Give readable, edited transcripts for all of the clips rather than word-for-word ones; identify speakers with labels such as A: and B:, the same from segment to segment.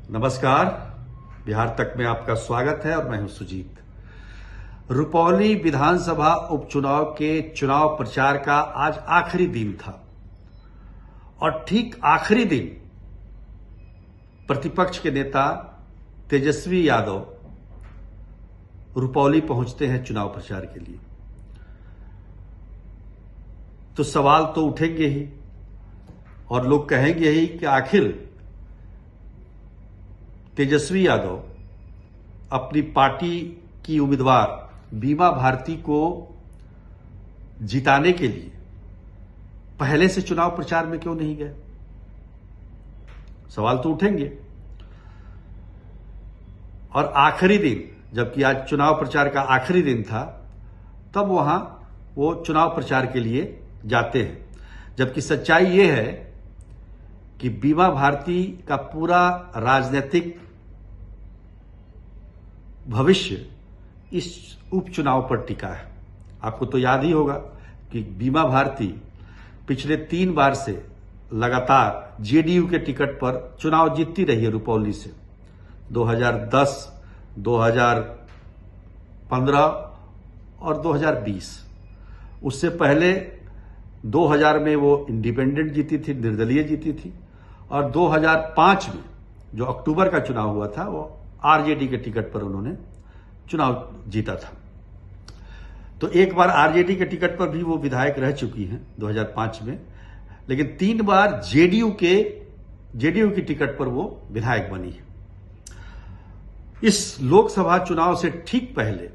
A: नमस्कार। बिहार तक में आपका स्वागत है और मैं हूं सुजीत। रुपौली विधानसभा उपचुनाव के चुनाव प्रचार का आज आखिरी दिन था और ठीक आखिरी दिन प्रतिपक्ष के नेता तेजस्वी यादव रुपौली पहुंचते हैं चुनाव प्रचार के लिए। तो सवाल तो उठेंगे ही और लोग कहेंगे ही कि आखिर तेजस्वी यादव अपनी पार्टी की उम्मीदवार बीमा भारती को जिताने के लिए पहले से चुनाव प्रचार में क्यों नहीं गए। सवाल तो उठेंगे। और आखिरी दिन, जबकि आज चुनाव प्रचार का आखिरी दिन था, तब वहां वो चुनाव प्रचार के लिए जाते हैं। जबकि सच्चाई ये है कि बीमा भारती का पूरा राजनीतिक भविष्य इस उपचुनाव पर टिका है। आपको तो याद ही होगा कि बीमा भारती पिछले 3 बार से लगातार जेडीयू के टिकट पर चुनाव जीतती रही है रुपौली से। 2010, 2015 और 2020। उससे पहले 2000 में वो इंडिपेंडेंट जीती थी, निर्दलीय जीती थी। और 2005 में जो अक्टूबर का चुनाव हुआ था, वो आरजेडी के टिकट पर उन्होंने चुनाव जीता था। तो एक बार आरजेडी के टिकट पर भी वो विधायक रह चुकी हैं 2005 में, लेकिन 3 बार जेडीयू की टिकट पर वो विधायक बनी है। इस लोकसभा चुनाव से ठीक पहले,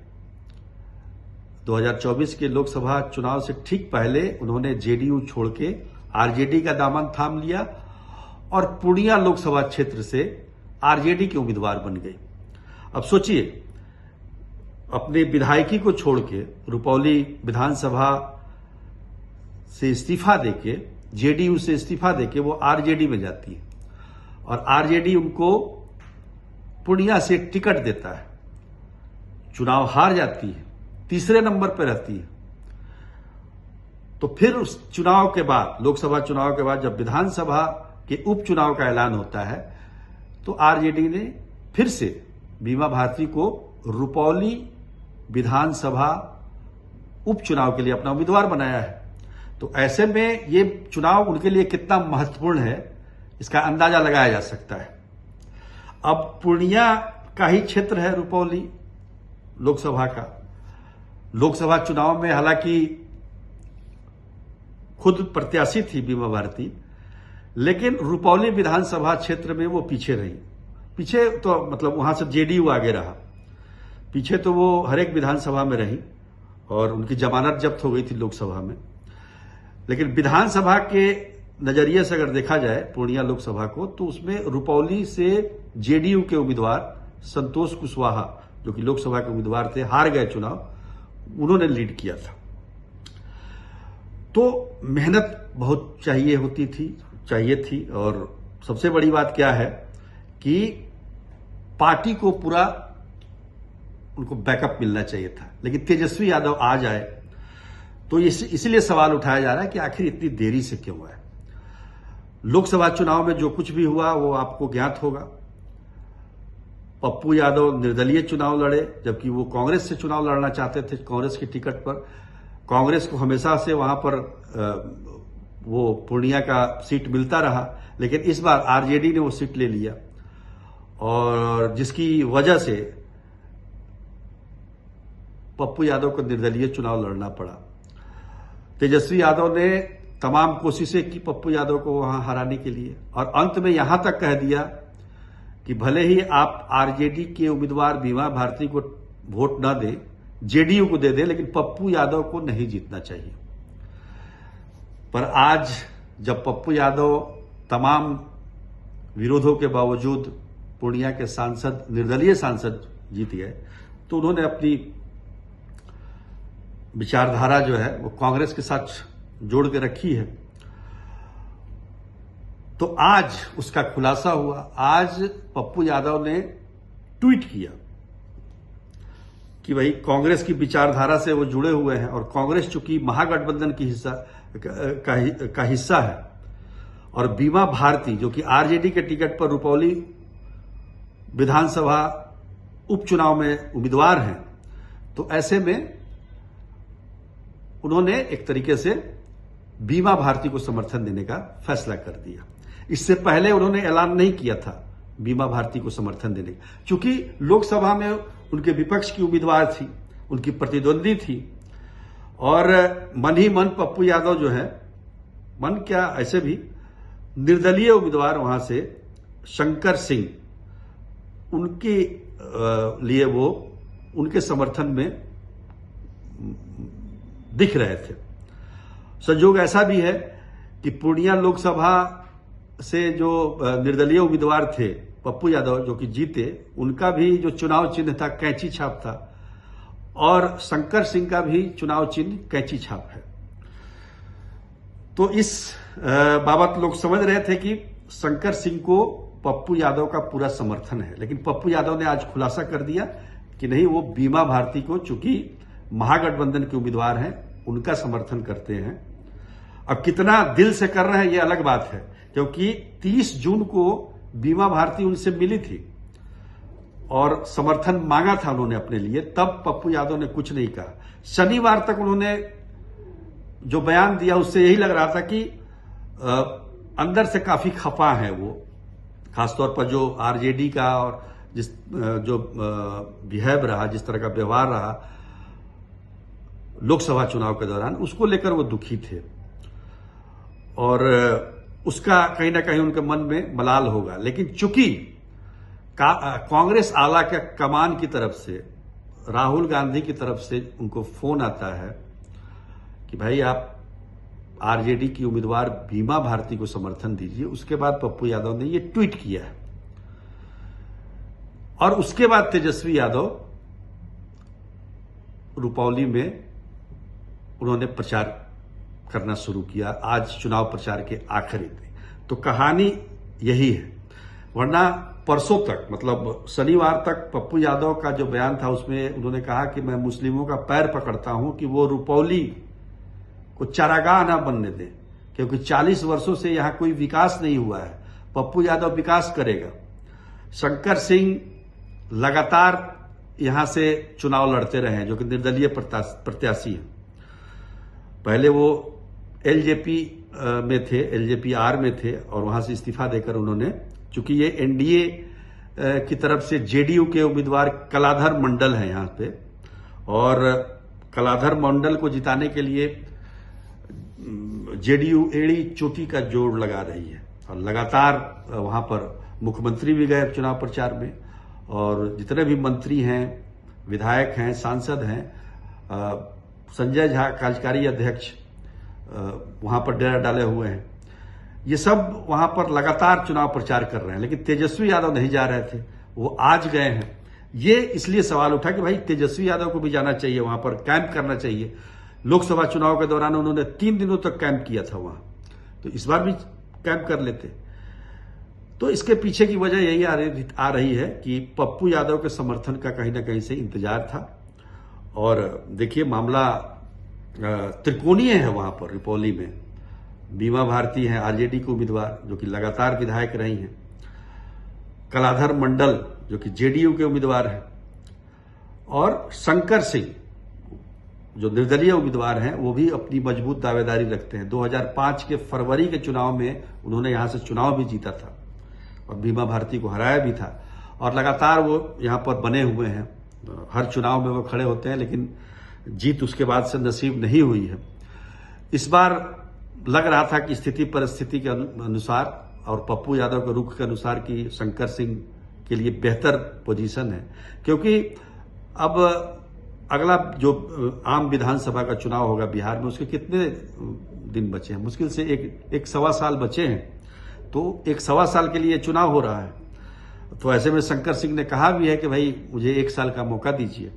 A: 2024 के लोकसभा चुनाव से ठीक पहले, उन्होंने जेडीयू छोड़ के आरजेडी का दामन थाम लिया और पूर्णिया लोकसभा क्षेत्र से आरजेडी के उम्मीदवार बन गए। अब सोचिए, अपने विधायकी को छोड़ के रुपौली विधानसभा से इस्तीफा देके, जेडीयू से इस्तीफा देके वो आरजेडी में जाती है और आरजेडी उनको पूर्णिया से टिकट देता है। चुनाव हार जाती है, तीसरे नंबर पर रहती है। तो फिर उस चुनाव के बाद, लोकसभा चुनाव के बाद, जब विधानसभा के उपचुनाव का ऐलान होता है, तो आरजेडी ने फिर से बीमा भारती को रुपौली विधानसभा उपचुनाव के लिए अपना उम्मीदवार बनाया है। तो ऐसे में ये चुनाव उनके लिए कितना महत्वपूर्ण है, इसका अंदाजा लगाया जा सकता है। अब पूर्णिया का ही क्षेत्र है रुपौली लोकसभा का। लोकसभा चुनाव में हालांकि खुद प्रत्याशी थी बीमा भारती, लेकिन रुपौली विधानसभा क्षेत्र में वो पीछे रही। पीछे तो मतलब वहां से जेडीयू आगे रहा, पीछे तो वो हर एक विधानसभा में रही और उनकी जमानत जब्त हो गई थी लोकसभा में। लेकिन विधानसभा के नजरिए से अगर देखा जाए पूर्णिया लोकसभा को, तो उसमें रुपौली से जेडीयू के उम्मीदवार संतोष कुशवाहा, जो कि लोकसभा के उम्मीदवार थे, हार गए चुनाव, उन्होंने लीड किया था। तो मेहनत बहुत चाहिए थी। और सबसे बड़ी बात क्या है कि पार्टी को पूरा उनको बैकअप मिलना चाहिए था। लेकिन तेजस्वी यादव आ जाए तो इसलिए सवाल उठाया जा रहा है कि आखिर इतनी देरी से क्यों आए। लोकसभा चुनाव में जो कुछ भी हुआ वो आपको ज्ञात होगा। पप्पू यादव निर्दलीय चुनाव लड़े, जबकि वो कांग्रेस से चुनाव लड़ना चाहते थे, कांग्रेस की टिकट पर। कांग्रेस को हमेशा से वहां पर वो पूर्णिया का सीट मिलता रहा, लेकिन इस बार आरजेडी ने वो सीट ले लिया और जिसकी वजह से पप्पू यादव को निर्दलीय चुनाव लड़ना पड़ा। तेजस्वी यादव ने तमाम कोशिशें की पप्पू यादव को वहां हराने के लिए, और अंत में यहां तक कह दिया कि भले ही आप आरजेडी के उम्मीदवार बीमा भारती को वोट न दें, जेडीयू को दे दें, लेकिन पप्पू यादव को नहीं जीतना चाहिए। पर आज जब पप्पू यादव तमाम विरोधों के बावजूद पूर्णिया के सांसद, निर्दलीय सांसद जीत गए, तो उन्होंने अपनी विचारधारा जो है वो कांग्रेस के साथ जोड़ के रखी है। तो आज उसका खुलासा हुआ। आज पप्पू यादव ने ट्वीट किया कि भाई कांग्रेस की विचारधारा से वो जुड़े हुए हैं और कांग्रेस चूंकि महागठबंधन की हिस्सा है और बीमा भारती जो कि आरजेडी के टिकट पर रुपौली विधानसभा उपचुनाव में उम्मीदवार हैं, तो ऐसे में उन्होंने एक तरीके से बीमा भारती को समर्थन देने का फैसला कर दिया। इससे पहले उन्होंने ऐलान नहीं किया था बीमा भारती को समर्थन देने का, क्योंकि लोकसभा में उनके विपक्ष की उम्मीदवार थी, उनकी प्रतिद्वंदी थी, और मन ही मन पप्पू यादव जो है, मन क्या ऐसे भी निर्दलीय उम्मीदवार वहां से शंकर सिंह, उनके लिए वो उनके समर्थन में दिख रहे थे। संयोग ऐसा भी है कि पूर्णिया लोकसभा से जो निर्दलीय उम्मीदवार थे पप्पू यादव जो कि जीते, उनका भी जो चुनाव चिन्ह था कैंची छाप था, और शंकर सिंह का भी चुनाव चिन्ह कैंची छाप है। तो इस बाबत लोग समझ रहे थे कि शंकर सिंह को पप्पू यादव का पूरा समर्थन है, लेकिन पप्पू यादव ने आज खुलासा कर दिया कि नहीं, वो बीमा भारती को, चूंकि महागठबंधन के उम्मीदवार हैं, उनका समर्थन करते हैं। अब कितना दिल से कर रहे हैं ये अलग बात है, क्योंकि 30 जून को बीमा भारती उनसे मिली थी और समर्थन मांगा था उन्होंने अपने लिए, तब पप्पू यादव ने कुछ नहीं कहा। शनिवार तक उन्होंने जो बयान दिया उससे यही लग रहा था कि अंदर से काफी खफा है वो, खासतौर पर जो आरजेडी का और जो बिहेव रहा, जिस तरह का व्यवहार रहा लोकसभा चुनाव के दौरान, उसको लेकर वो दुखी थे, और उसका कहीं ना कहीं उनके मन में मलाल होगा। लेकिन चूंकि कांग्रेस आला के कमान की तरफ से, राहुल गांधी की तरफ से उनको फोन आता है कि भाई आप आरजेडी की उम्मीदवार बीमा भारती को समर्थन दीजिए, उसके बाद पप्पू यादव ने ये ट्वीट किया है, और उसके बाद तेजस्वी यादव रुपौली में उन्होंने प्रचार करना शुरू किया, आज चुनाव प्रचार के आखिरी दिन। तो कहानी यही है, वरना परसों तक, मतलब शनिवार तक पप्पू यादव का जो बयान था उसमें उन्होंने कहा कि मैं मुस्लिमों का पैर पकड़ता हूं कि वो रुपौली को चारागाह ना बनने दें, क्योंकि 40 वर्षों से यहां कोई विकास नहीं हुआ है, पप्पू यादव विकास करेगा। शंकर सिंह लगातार यहां से चुनाव लड़ते रहे हैं, जो कि निर्दलीय प्रत्याशी हैं। पहले वो एलजेपी में थे, एलजेपी आर में थे, और वहां से इस्तीफा देकर उन्होंने, चूंकि ये एनडीए की तरफ से जेडीयू के उम्मीदवार कलाधर मंडल है यहां पे, और कलाधर मंडल को जिताने के लिए जेडीयू एड़ी चोटी का जोड़ लगा रही है, और लगातार वहां पर मुख्यमंत्री भी गए चुनाव प्रचार में, और जितने भी मंत्री हैं, विधायक हैं, सांसद हैं, संजय झा कार्यकारी अध्यक्ष वहां पर डेरा डाले हुए हैं, ये सब वहां पर लगातार चुनाव प्रचार कर रहे हैं। लेकिन तेजस्वी यादव नहीं जा रहे थे, वो आज गए हैं। ये इसलिए सवाल उठा कि भाई तेजस्वी यादव को भी जाना चाहिए, वहां पर कैंप करना चाहिए। लोकसभा चुनाव के दौरान उन्होंने 3 दिनों तक कैंप किया था वहां, तो इस बार भी कैंप कर लेते। तो इसके पीछे की वजह यही आ रही है कि पप्पू यादव के समर्थन का कहीं ना कहीं से इंतजार था। और देखिए, मामला त्रिकोणीय है वहां पर रुपौली में। बीमा भारती है आरजेडी के उम्मीदवार, जो कि लगातार विधायक रही हैं, कलाधर मंडल जो कि जेडीयू के उम्मीदवार हैं, और शंकर सिंह जो निर्दलीय उम्मीदवार हैं, वो भी अपनी मजबूत दावेदारी रखते हैं। 2005 के फरवरी के चुनाव में उन्होंने यहां से चुनाव भी जीता था और बीमा भारती को हराया भी था, और लगातार वो यहां पर बने हुए हैं। हर चुनाव में वो खड़े होते हैं, लेकिन जीत उसके बाद से नसीब नहीं हुई है। इस बार लग रहा था कि स्थिति परिस्थिति के अनुसार और पप्पू यादव के रुख के अनुसार कि शंकर सिंह के लिए बेहतर पोजीशन है, क्योंकि अब अगला जो आम विधानसभा का चुनाव होगा बिहार में, उसके कितने दिन बचे हैं? मुश्किल से एक सवा साल बचे हैं। तो 1 साल के लिए चुनाव हो रहा है, तो ऐसे में शंकर सिंह ने कहा भी है कि भाई मुझे 1 साल का मौका दीजिए।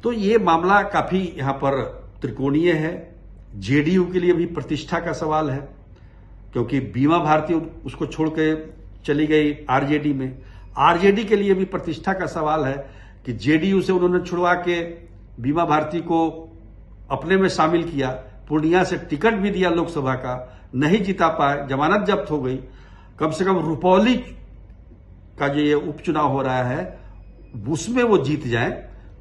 A: तो ये मामला काफी यहां पर त्रिकोणीय है। जेडीयू के लिए भी प्रतिष्ठा का सवाल है, क्योंकि बीमा भारती उसको छोड़ के चली गई आरजेडी में। आरजेडी के लिए भी प्रतिष्ठा का सवाल है कि जेडीयू से उन्होंने छुड़वा के बीमा भारती को अपने में शामिल किया, पूर्णिया से टिकट भी दिया लोकसभा का, नहीं जिता पाए, जमानत जब्त हो गई। कम से कम रुपौली का जो ये उपचुनाव हो रहा है उसमें वो जीत जाए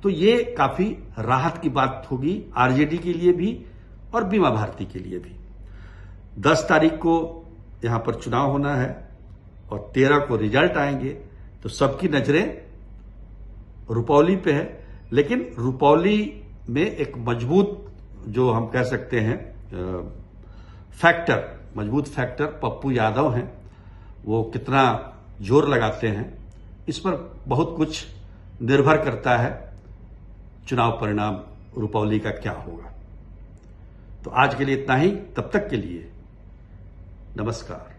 A: तो ये काफी राहत की बात होगी आरजेडी के लिए भी और बीमा भारती के लिए भी। 10 तारीख को यहां पर चुनाव होना है और 13 को रिजल्ट आएंगे, तो सबकी नजरें रुपौली पे है। लेकिन रुपौली में एक मजबूत, जो हम कह सकते हैं मजबूत फैक्टर पप्पू यादव हैं। वो कितना जोर लगाते हैं इस पर बहुत कुछ निर्भर करता है। चुनाव परिणाम रुपौली का क्या होगा। तो आज के लिए इतना ही, तब तक के लिए नमस्कार।